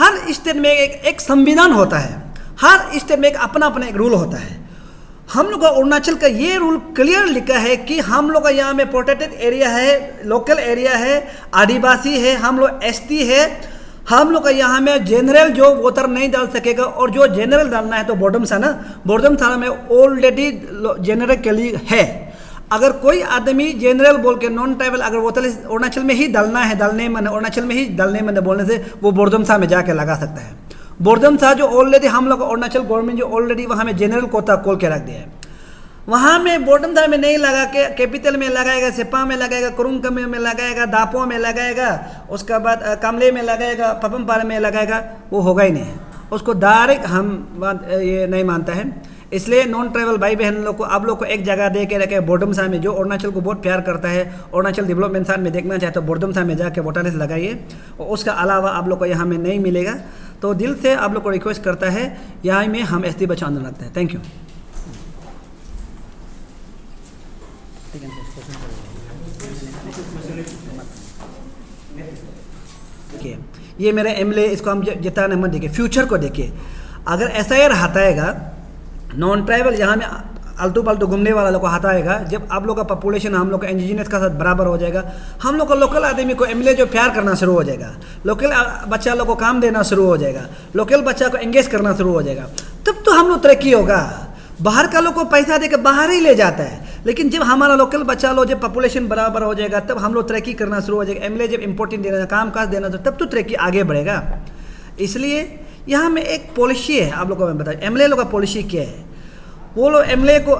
हर state में एक संविधान होता है, हर स्टेट में एक अपना अपना एक रूल होता है। हम लोग का अरुणाचल का ये रूल क्लियर लिखा है कि हम लोग का यहाँ में प्रोटेक्टेड एरिया है, लोकल एरिया है, आदिवासी है, हम लोग एसटी है। हम लोग का यहाँ में जनरल जो वोटर नहीं डाल सकेगा, और जो जनरल डालना है तो बोर्डमसा ना, बोर्डमसा में ऑलरेडी जनरल के लिए है। अगर कोई आदमी जनरल बोल के नॉन ट्राइबल अगर वोटर अरुणाचल में ही डालना है, डालने मन अरुणाचल में ही डालने मन बोलने से वो बोर्डमसा में जाके लगा सकता है। बोर्डमसा जो ऑलरेडी हम लोग अरुणाचल गवर्नमेंट जो ऑलरेडी वहाँ में जनरल कोटा खोल के रख दिया है, वहाँ में बोर्डमसा में नहीं लगा के कैपिटल में लगाएगा, सेपा में लगाएगा, कुरुंग में लगाएगा, दापो में लगाएगा, उसके बाद कमले में लगाएगा, पपमपारा में लगाएगा, वो होगा ही नहीं। उसको डायरेक्ट हम बात ये नहीं मानता है। इसलिए नॉन ट्राइबल भाई बहन लोग को आप लोग को एक जगह दे के रखे बोर्डमसा में, जो अरुणाचल को बहुत प्यार करता है, अरुणाचल डेवलपमेंट साथ में देखना चाहते हो, बोर्डमसा में जाके वोटर लिस्ट लगाइए। और उसका अलावा आप लोग को यहाँ में नहीं मिलेगा। तो दिल से आप लोग को रिक्वेस्ट करता है, यहाँ में हम एसटी बचाओ आंदोलन रखते हैं। Thank you. देखिए ये मेरा एमएलए, इसको हम जिताने मत देखिए, फ्यूचर को देखिए। अगर एसआईआर हटाएगा, नॉन ट्राइबल यहाँ में आलतू पालतू घूमने वाला लोग को हटाएगा, जब आप लोग का पॉपुलेशन हम लोग का इंडिजिनियस का साथ बराबर हो जाएगा, हम लोग को लोकल आदमी को एमएलए जो प्यार करना शुरू हो जाएगा, लोकल बच्चा लोग को काम देना शुरू हो जाएगा, लोकल बच्चा को एंगेज करना शुरू हो जाएगा, तब तो हम लोग तरक्की होगा। बाहर का लोग को पैसा देकर बाहर ही ले जाता है, लेकिन जब हमारा लोकल बच्चा लोग जब पॉपुलेशन बराबर हो जाएगा, तब हम लोग तरक्की करना शुरू हो जाएगा। एमएलए जब इंपॉर्टेंट देना, काम काज देना, तब तो तरक्की आगे बढ़ेगा। इसलिए यहाँ में एक पॉलिसी है, आप लोग को मैं बताऊँ एमएलए लोग का पॉलिसी क्या है। वो लोग एमएलए को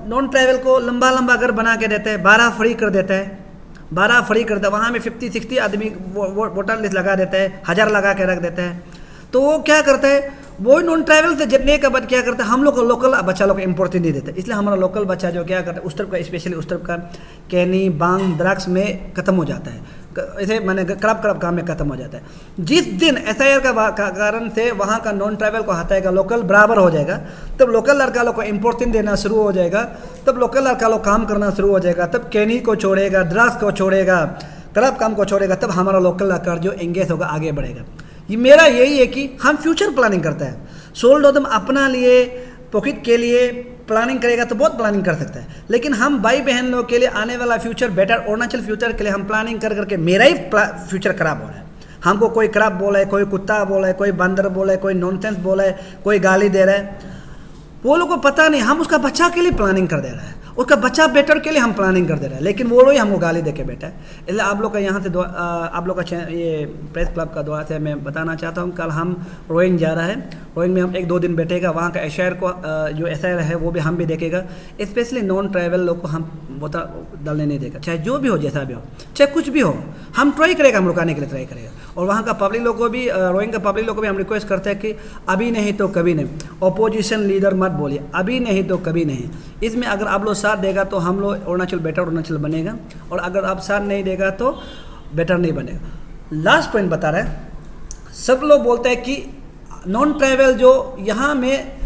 नॉन ट्राइबल को लंबा लंबा घर बना के देते हैं, 12 फ्री कर देता है, 12 फ्री करता है। वहाँ में 50-60 आदमी वोटर लिस्ट लगा देता है, 1000 लगा के रख देता है। तो वो क्या करता है, वो नॉन ट्राइबल से जितने के बाद क्या करता है, हम लोग को लोकल बच्चा लोग को इम्पोर्टेंस नहीं देता। इसलिए हमारा लोकल बच्चा जो क्या करता है, उस तरफ का स्पेशली उस तरफ का कैनी बांग द्राक्ष में ख़त्म हो जाता है, ऐसे मैंने करब काम में ख़त्म हो जाता है। जिस दिन एसआईआर का कारण से वहाँ का नॉन ट्राइबल को हटाएगा, लोकल बराबर हो जाएगा, तब लोकल लड़का लोग को इम्पोर्टेंस देना शुरू हो जाएगा, तब लोकल लड़का लोग काम करना शुरू हो जाएगा, तब कैनी को छोड़ेगा, द्राक्ष को छोड़ेगा, करब काम को छोड़ेगा, तब हमारा लोकल लड़का जो एंगेज होगा, आगे बढ़ेगा। ये मेरा यही है कि हम फ्यूचर प्लानिंग करते हैं। सोल्ड होदम अपना लिए पॉकेट के लिए प्लानिंग करेगा तो बहुत प्लानिंग कर सकता है, लेकिन हम भाई बहन लोग के लिए आने वाला फ्यूचर बेटर, अरुणाचल फ्यूचर के लिए हम प्लानिंग कर करके मेरा ही फ्यूचर खराब हो रहा है। हमको कोई खराब बोला है, कोई कुत्ता बोला है, कोई बंदर बोला है, कोई नॉनसेंस बोला है, कोई गाली दे रहा है, वो लोग को पता नहीं। हम उसका बच्चा के लिए प्लानिंग कर दे रहा है, उसका बच्चा बेटर के लिए हम प्लानिंग कर दे रहे हैं, लेकिन वो लोग हमको गाली दे के बैठा है। इसलिए आप लोग का यहाँ से आप लोग का ये प्रेस क्लब का द्वारा से मैं बताना चाहता हूँ, कल हम रोइंग जा रहा है, रोइंग में हम 1-2 दिन बैठेगा, वहाँ का एसआईआर को जो एसआईआर है वो भी हम भी देखेगा। स्पेशली नॉन ट्राइबल लोग को हम वोटर डालने नहीं देगा, चाहे जो भी हो, जैसा भी हो, चाहे कुछ भी हो, हम ट्राई करेगा, हम रुकाने के लिए ट्राई करेगा। और वहाँ का पब्लिक लोग को भी, रोइंग का पब्लिक लोग को भी हम रिक्वेस्ट करते हैं कि अभी नहीं तो कभी नहीं, अपोजिशन लीडर मत बोलिए, अभी नहीं तो कभी नहीं। इसमें अगर आप लोग साथ देगा तो हम लोग अरुणाचल बेटर अरुणाचल बनेगा, और अगर आप साथ नहीं देगा तो बेटर नहीं बनेगा। लास्ट पॉइंट बता रहे हैं, सब लोग बोलते हैं कि नॉन ट्राइबल जो यहाँ में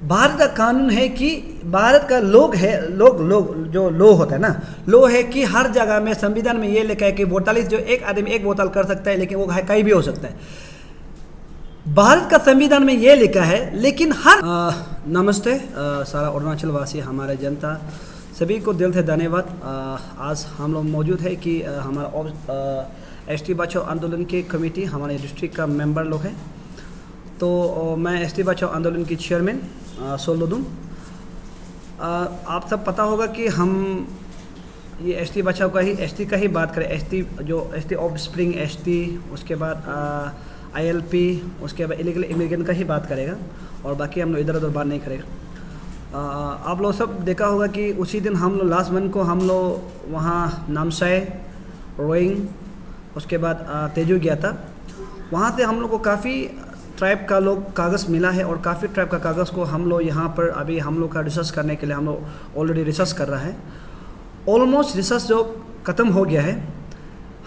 भारत का कानून है कि भारत का लोग है, लोग जो लो होता है ना, लो है कि हर जगह में संविधान में ये लिखा है कि वोटर लिस्ट जो एक आदमी एक वोटर कर सकता है, लेकिन वो कहीं भी हो सकता है। भारत का संविधान में ये लिखा है, लेकिन हर नमस्ते सारा अरुणाचल वासी, हमारे जनता सभी को दिल से धन्यवाद। आज हम लोग मौजूद है कि हमारा एसटी बचाओ आंदोलन की कमेटी, हमारे डिस्ट्रिक्ट का मेंबर लोग हैं। तो मैं एसटी बचाओ आंदोलन की चेयरमैन सोलोदुम। आप सब पता होगा कि हम ये एसटी बचाओ का ही, एसटी का ही बात करें, एसटी जो एसटी ऑफ स्प्रिंग, एसटी, उसके बाद आईएलपी, उसके बाद इलीगल इमिग्रेंट का ही बात करेगा, और बाकी हम लोग इधर उधर बात नहीं करेगा। आप लोग सब देखा होगा कि उसी दिन हम लोग लास्ट मंथ को हम लोग वहाँ नामसाई, रोइंग, उसके बाद तेजू गया था। वहाँ से हम लोग को काफ़ी ट्राइब का लोग कागज़ मिला है, और काफ़ी ट्राइब का कागज़ को हम लोग यहाँ पर अभी हम लोग का रिसर्च करने के लिए हम लोग ऑलरेडी रिसर्च कर रहा है। ऑलमोस्ट रिसर्च जो ख़त्म हो गया है।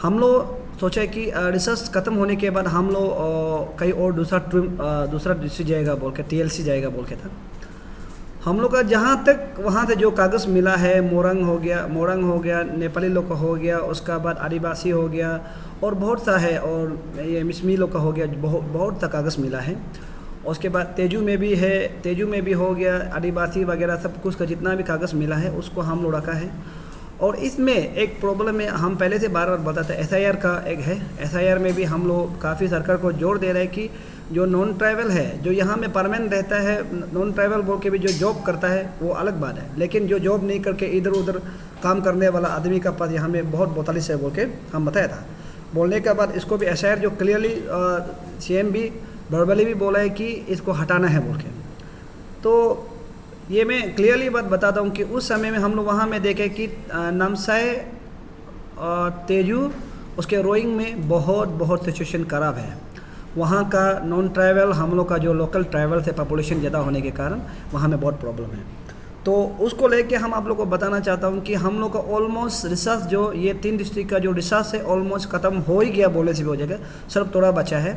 हम लोग सोचा कि रिसर्च ख़त्म होने के बाद हम लोग कहीं और दूसरा डिस्ट्रिक्ट जाएगा बोल के, टीएलसी जाएगा बोल के था। हम लोग का जहाँ तक वहाँ से जो कागज़ मिला है, मोरंग हो गया, नेपाली लोग का हो गया, उसका बाद आदिवासी हो गया और बहुत सा है, और ये मिसमी लोग का हो गया, बहुत सा कागज़ मिला है। उसके बाद तेजू में भी है, तेजू में भी हो गया, आदिवासी वगैरह सब कुछ का जितना भी कागज़ मिला है उसको हम लोग रखा है। और इसमें एक प्रॉब्लम है, हम पहले से बार बार बताते हैं, SIR का एक है। SIR में भी हम लोग काफ़ी सरकार को जोर दे रहे हैं कि जो नॉन ट्राइबल है, जो यहाँ में परमानेंट रहता है, नॉन ट्राइबल बोल के भी जो जॉब करता है वो अलग बात है, लेकिन जो जॉब नहीं करके इधर उधर काम करने वाला आदमी का पास यहाँ में बहुत बोतालिश है बोल के हम बताया था। बोलने के बाद इसको भी SIR जो क्लियरली CM भी वर्बली भी बोला है कि इसको हटाना है बोल के। तो ये मैं क्लियरली बात बताता हूँ कि उस समय में हम लोग वहाँ में देखे कि नामसाई और तेजू उसके रोइंग में बहुत सिचुएशन ख़राब है। वहाँ का नॉन ट्राइबल, हम लोग का जो लोकल ट्राइबल से पॉपुलेशन ज़्यादा होने के कारण वहाँ में बहुत प्रॉब्लम है। तो उसको लेके हम आप लोग को बताना चाहता हूँ कि हम लोग का ऑलमोस्ट रिसर्च जो ये 3 डिस्ट्रिक्ट का जो रिसर्च है ऑलमोस्ट ख़त्म हो ही गया बोले से भी हो जाएगा, सिर्फ थोड़ा बचा है।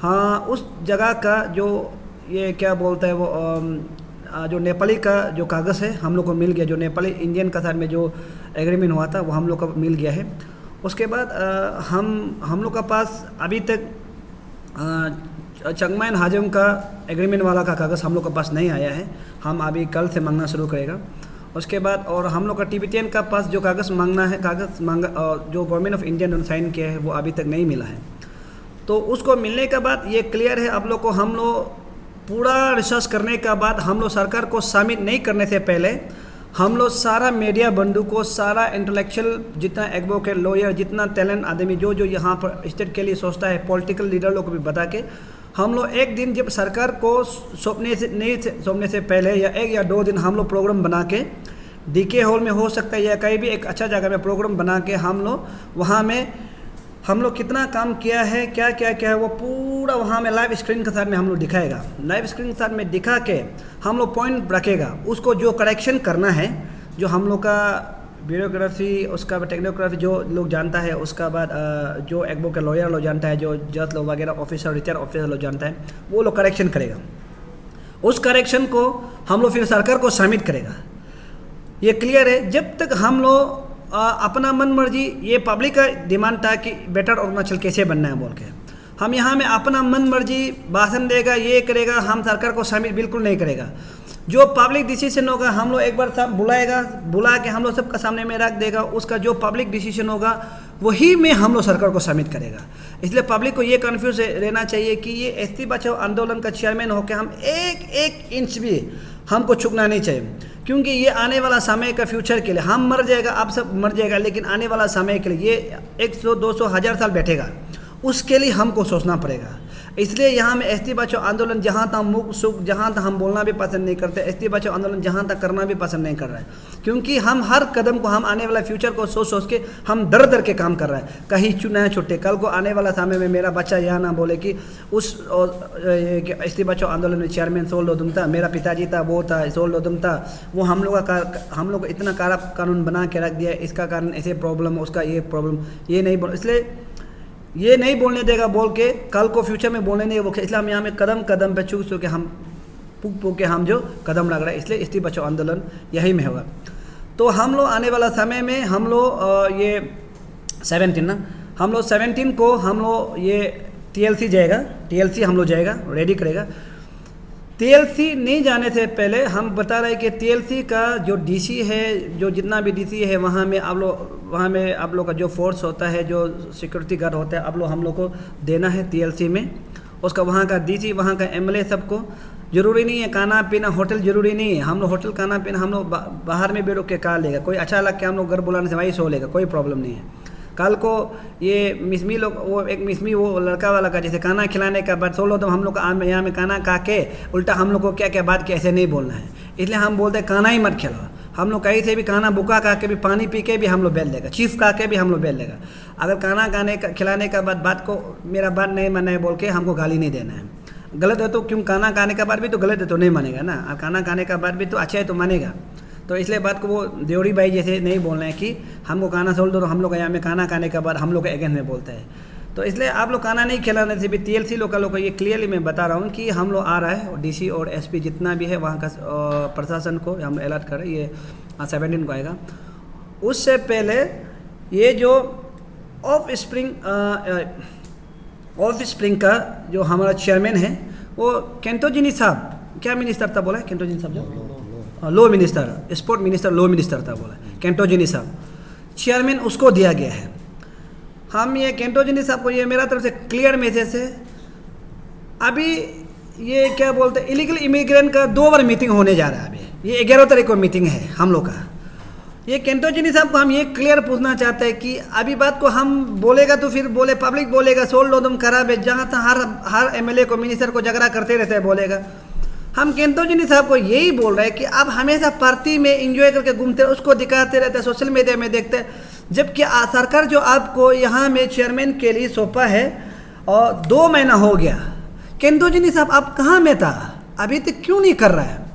हाँ, उस जगह का जो ये क्या बोलता है वो जो नेपाली का जो कागज़ है हम लोग को मिल गया, जो नेपाली इंडियन का साथ में जो एग्रीमेंट हुआ था वो हम लोग को मिल गया है। उसके बाद हम लोग का पास अभी तक चंगमाइन हाजम का एग्रीमेंट वाला का कागज़ हम लोग के पास नहीं आया है, हम अभी कल से मांगना शुरू करेगा। उसके बाद और हम लोग का टिबेटियन का पास जो कागज़ मांगना है, जो गवर्नमेंट ऑफ इंडिया ने साइन किया है वो अभी तक नहीं मिला है। तो उसको मिलने के बाद ये क्लियर है आप लोग को, हम लोग पूरा रिसर्च करने के बाद हम लोग सरकार को सबमिट नहीं करने से पहले हम लोग सारा मीडिया बंधु को, सारा इंटेलेक्चुअल जितना एडवोकेट, लॉयर, जितना टैलेंट आदमी जो यहाँ पर स्टेट के लिए सोचता है, पॉलिटिकल लीडर लोग को भी बता के हम लोग एक दिन जब सरकार को सौंपने से पहले या 1 या 2 दिन हम लोग प्रोग्राम बना के DK हॉल में हो सकता है या कहीं भी एक अच्छा जगह में प्रोग्राम बना के हम लोग वहाँ में हम लोग कितना काम किया है, क्या क्या क्या है वो पूरा वहाँ में लाइव स्क्रीन के साथ में हम लोग दिखाएगा। लाइव स्क्रीन के साथ में दिखा के हम लोग पॉइंट रखेगा, उसको जो करेक्शन करना है, जो हम लोग का ब्यूरोक्रेसी, उसका टेक्नोक्रेसी जो लोग जानता है, उसका बाद जो एडवोकेट लॉयर लोग जानता है, जो जज लोग वगैरह ऑफिसर, रिटायर ऑफिसर लोग जानता है, वो लोग करेक्शन करेगा। उस करेक्शन को हम लोग फिर सरकार को सबमिट करेगा। ये क्लियर है। जब तक हम लोग अपना मन मर्जी, ये पब्लिक का डिमांड था कि बेटर अरुणाचल कैसे बनना है बोल के, हम यहाँ में अपना मन मर्जी भाषण देगा, ये करेगा, हम सरकार को शामिल बिल्कुल नहीं करेगा। जो पब्लिक डिसीजन होगा हम लोग एक बार सब बुला के हम लोग सबका सामने में रख देगा, उसका जो पब्लिक डिसीजन होगा वही में हम लोग सरकार को शामिल करेगा। इसलिए पब्लिक को ये कन्फ्यूज रहना चाहिए कि ये एसटी बचाओ आंदोलन का चेयरमैन होकर हम एक इंच भी हमको चुकना नहीं चाहिए, क्योंकि ये आने वाला समय का फ्यूचर के लिए हम मर जाएगा, आप सब मर जाएगा, लेकिन आने वाला समय के लिए ये 100, 200, 1000 साल बैठेगा, उसके लिए हमको सोचना पड़ेगा। इसलिए यहाँ में एसटी बचाओ आंदोलन जहाँ तक मुख सुख, जहाँ तक हम बोलना भी पसंद नहीं करते, एसटी बचाओ आंदोलन जहाँ तक करना भी पसंद नहीं कर रहा है, क्योंकि हम हर कदम को, हम आने वाला फ्यूचर को सोच के हम दर के काम कर रहे हैं। कहीं चुना है छुट्टे, कल को आने वाला समय में मेरा बच्चा यह ना बोले कि उस एसटी बचाओ आंदोलन में चेयरमैन सोल लोदुम था, मेरा पिताजी था, वो था सोल लोदुम था, वो हम लोग इतना कानून बना के रख दिया, इसका कारण ऐसे प्रॉब्लम, उसका ये प्रॉब्लम, ये नहीं बोल, इसलिए ये नहीं बोलने देगा बोल के कल को फ्यूचर में बोलने नहीं, वो इसलिए हम यहाँ में कदम कदम पे चुक के हम पुक के हम जो कदम लग रहा है, इसलिए एसटी बचाओ आंदोलन यही में होगा। तो हम लोग आने वाला समय में हम लोग ये 17 ना, हम लोग 17 को हम लोग ये TLC जाएगा, TLC हम लोग जाएगा, रेडी करेगा। TLC नहीं जाने से पहले हम बता रहे हैं कि TLC का जो DC है, जो जितना भी DC है, वहाँ में आप लोग का जो फोर्स होता है, जो सिक्योरिटी गार्ड होता है, हम लोग को देना है TLC में। उसका वहाँ का DC, वहाँ का MLA सबको ज़रूरी नहीं है, खाना पीना होटल ज़रूरी नहीं है, हम लोग होटल खाना पीना हम लोग बाहर में बैठ के खा लेगा, कोई अच्छा लग के हम लोग घर बुलाने से वही सो लेगा, कोई प्रॉब्लम नहीं है। कल को ये मिसमी लोग, वो एक मिसमी वो लड़का वाला का जैसे खाना खिलाने का बाद सोलो, तो हम लोग यहाँ में खाना खा के उल्टा हम लोग को क्या क्या बात के ऐसे नहीं बोलना है, इसलिए हम बोलते हैं खाना ही मत खिलाओ। हम लोग कहीं से भी खाना भूखा खा के भी, पानी पी के भी हम लोग बैठ लेगा, चीफ खा के भी हम लोग बैठ लेगा। अगर खाना खिलाने का बाद बात को मेरा बात नहीं माना है बोल के हमको गाली नहीं देना है। गलत है तो क्यों, खाना खाने का बाद भी तो गलत है तो नहीं मानेगा ना, और खाना खाने का बाद भी तो अच्छा है तो मानेगा। तो इसलिए बात को वो देवरी भाई जैसे नहीं बोलना है कि हमको खाना छोड़ दो, तो हम लोग यहाँ में खाना खाने के बाद हम लोग के अगेंस्ट में बोलता है। तो इसलिए आप लोग खाना नहीं खिलाने से भी TLC लोग को ये क्लियरली मैं बता रहा हूँ कि हम लोग आ रहा है, और DC और SP जितना भी है वहाँ का प्रशासन को हम अलर्ट कर रहे हैं। ये 17 को आएगा। उससे पहले ये जो ऑफ स्प्रिंग का जो हमारा चेयरमैन है वो केंटोजिनी साहब, क्या मिनिस्टर था बोला, केंटोजिनी साहब जो law minister, sport minister, law minister था बोला, केंटोजिनी साहब चेयरमैन उसको दिया गया है। हम ये केंटोजिनी साहब को, ये मेरा तरफ से क्लियर मैसेज है, अभी ये क्या बोलते हैं इलीगल इमिग्रेंट का 2 बार मीटिंग होने जा रहा है। अभी ये 11 तारीख को मीटिंग है हम लोग का। ये केंटोजिनी साहब को हम ये क्लियर पूछना चाहते हैं कि अभी बात को हम बोलेगा तो फिर बोले पब्लिक बोलेगा सोल लो तुम खराब है, जहाँ तक हर MLA को मिनिस्टर को झगड़ा करते रहते हैं बोलेगा। हम केंटोजिनी साहब को यही बोल रहे हैं कि आप हमेशा पार्टी में इंजॉय करके घूमते हैं, उसको दिखाते रहते हैं, सोशल मीडिया में देखते हैं, जबकि सरकार जो आपको यहाँ में चेयरमैन के लिए सौंपा है और 2 महीना हो गया। केंटोजिनी साहब आप कहाँ में था, अभी तक क्यों नहीं कर रहा है?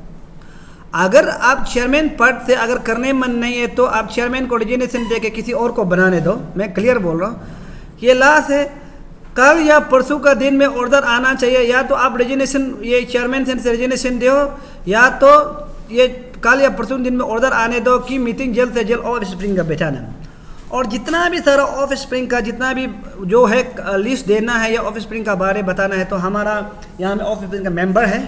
अगर आप चेयरमैन पद से अगर करने मन नहीं है तो आप चेयरमैन को रिजिग्नेशन दे के किसी और को बनाने दो। मैं क्लियर बोल रहा हूँ, ये लास्ट है, कल या परसों का दिन में ऑर्डर आना चाहिए, या तो आप रिजिग्नेशन ये चेयरमैन से रिजिग्नेशन दो, या तो ये कल या परसों दिन में ऑर्डर आने दो कि मीटिंग जल्द से जल्द ऑफ स्प्रिंग का बैठाना। और जितना भी सारा ऑफ स्प्रिंग का जितना भी जो है लिस्ट देना है या ऑफ स्प्रिंग का बारे बताना है, तो हमारा यहाँ में ऑफ स्प्रिंग का मेंबर है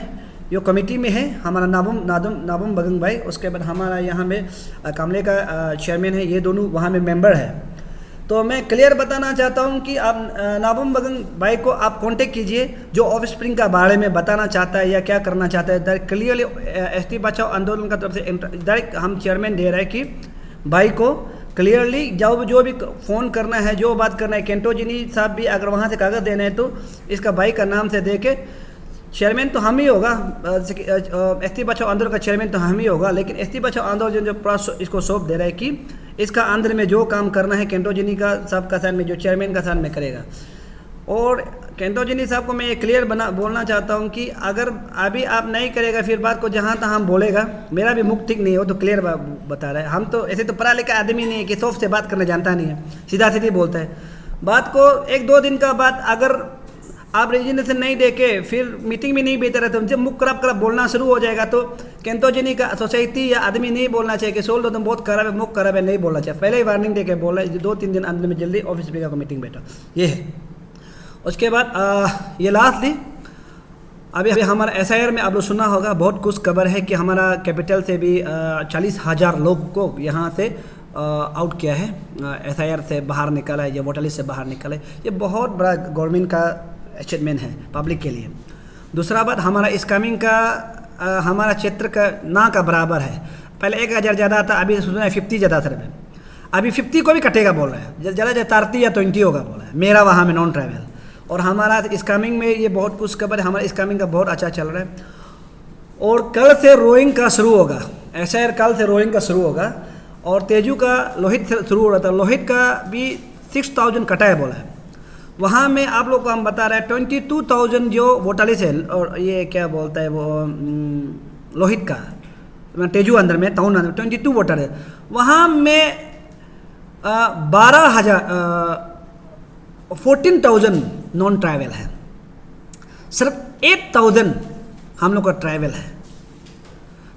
जो कमेटी में है, हमारा नाबुम बगंग भाई, उसके बाद हमारा यहाँ में कामले का चेयरमैन है, ये दोनों वहाँ में मेंबर है। तो मैं क्लियर बताना चाहता हूँ कि आप नाबुम बगंग भाई को आप कांटेक्ट कीजिए, जो ऑफ स्प्रिंग का बारे में बताना चाहता है या क्या करना चाहता है। डायरेक्ट क्लियरली ST बचाओ आंदोलन का तरफ से डायरेक्ट हम चेयरमैन दे रहे हैं कि भाई को क्लियरली जो भी फ़ोन करना है, जो बात करना है, केंटोजिनी साहब भी अगर वहाँ से कागज़ देना है तो इसका भाई का नाम से दे के, चेयरमैन तो हम ही होगा, ST बचाओ आंदोलन का चेयरमैन तो हम ही होगा, लेकिन ST बचाओ आंदोलन जो इसको सौंप दे रहा है कि इसका अंदर में जो काम करना है केंटोजिनी का साहब का साथ में, जो चेयरमैन का साथ में करेगा। और केंटोजिनी साहब को मैं ये क्लियर बोलना चाहता हूँ कि अगर अभी आप नहीं करेगा फिर बात को जहाँ तहाँ हम बोलेगा, मेरा भी मुख ठीक नहीं हो तो क्लियर बता रहा है। हम तो ऐसे तो पढ़ा लिखा आदमी नहीं है कि सॉफ्ट से बात करना जानता नहीं है, सीधा सीधी बोलता है बात को। 1-2 दिन का बाद अगर आप रेजिग्नेशन नहीं देके फिर मीटिंग में नहीं बेहतर है तो जब मुख खराब बोलना शुरू हो जाएगा तो केंटोजिनी का सोसाइटी या आदमी नहीं बोलना चाहिए कि सोल दो तुम बहुत खराब है, मुख खराब है, नहीं बोलना चाहिए। पहले ही वार्निंग देके बोल रहा है 2-3 दिन अंदर में जल्दी ऑफिस स्पीकर को मीटिंग बैठा, ये है। उसके बाद ये लास्ट थी, अभी हमारा SIR में आप लोग सुना होगा, बहुत कुछ खबर है कि हमारा कैपिटल से भी 40,000 लोग को यहाँ से आउट किया है, SIR से बाहर निकाला है या वोटर लिस्ट से बाहर निकाला है। ये बहुत बड़ा गवर्नमेंट का अचीवमेंट है पब्लिक के लिए। दूसरा बात, हमारा स्कैमिंग का हमारा क्षेत्र का ना का बराबर है। पहले 1,000 ज़्यादा था, अभी सुना है 50 ज़्यादा था। अभी 50 को भी कटेगा बोल रहा है, ज़्यादा 30 या 20 होगा बोल रहा है मेरा वहाँ में नॉन ट्रैवल। और हमारा स्कैमिंग में ये बहुत कुछ खबर है, हमारा स्कैमिंग का बहुत अच्छा चल रहा है। और कल से रोइंग का शुरू होगा, SIR कल से रोइंग का शुरू होगा। और तेजू का लोहित से शुरू हो रहा था, लोहित का भी 6,000 कटा है बोला है। वहाँ में आप लोग को हम बता रहे हैं 22,000 जो वोटालिस है, और ये क्या बोलता है वो लोहित का तेजू अंदर में टाउन अंदर 22 वोटर है। वहाँ में 14,000 नॉन ट्राइबल है, सिर्फ 8,000 हम लोग का ट्राइबल है।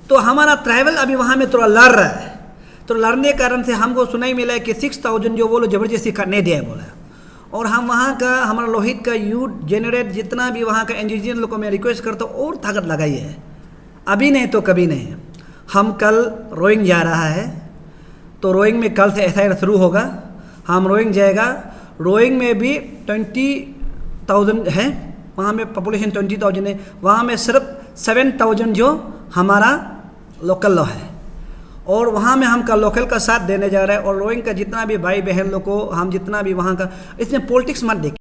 तो हमारा ट्राइबल अभी वहाँ में थोड़ा लड़ रहा है, तो लड़ने के कारण से हमको सुनाई मिला है कि 6,000 जो वो लोग जबरदस्ती करने दिया बोला। और हम वहाँ का हमारा लोहित का यूथ जेनरेट जितना भी वहाँ का इंडिजिनियस लोग को मैं रिक्वेस्ट करता हूँ और ताकत लगाइए है, अभी नहीं तो कभी नहीं। हम कल रोइंग जा रहा है, तो रोइंग में कल से SIR शुरू होगा, हम रोइंग जाएगा। रोइंग में भी 20,000 है, वहाँ में पॉपुलेशन 20,000 है, वहाँ में सिर्फ 7,000 जो हमारा लोकल लो है। और वहाँ में हम का लोकल का साथ देने जा रहे हैं। और रोइंग का जितना भी भाई बहन लोग को हम जितना भी वहाँ का, इसमें पॉलिटिक्स मत देखिए।